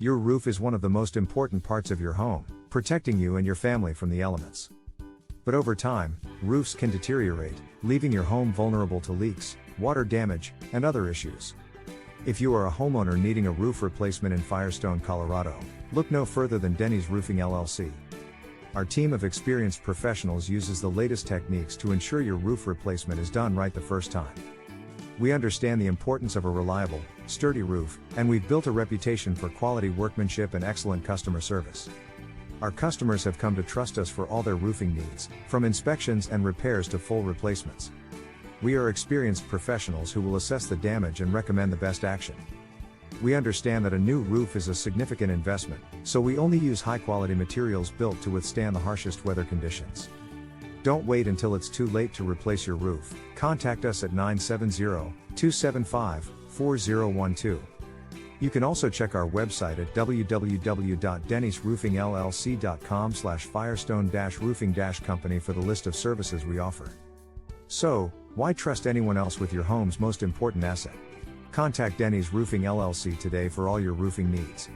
Your roof is one of the most important parts of your home, protecting you and your family from the elements. But over time, roofs can deteriorate, leaving your home vulnerable to leaks, water damage, and other issues. If you are a homeowner needing a roof replacement in Firestone, Colorado, look no further than Denny's Roofing LLC. Our team of experienced professionals uses the latest techniques to ensure your roof replacement is done right the first time. We understand the importance of a reliable, sturdy roof, and we've built a reputation for quality workmanship and excellent customer service. Our customers have come to trust us for all their roofing needs, from inspections and repairs to full replacements. We are experienced professionals who will assess the damage and recommend the best action. We understand that a new roof is a significant investment, so we only use high-quality materials built to withstand the harshest weather conditions. Don't wait until it's too late to replace your roof. Contact us at 970-275-4012. You can also check our website at www.dennysroofingllc.com/firestone-roofing-company for the list of services we offer. So, why trust anyone else with your home's most important asset? Contact Denny's Roofing LLC today for all your roofing needs.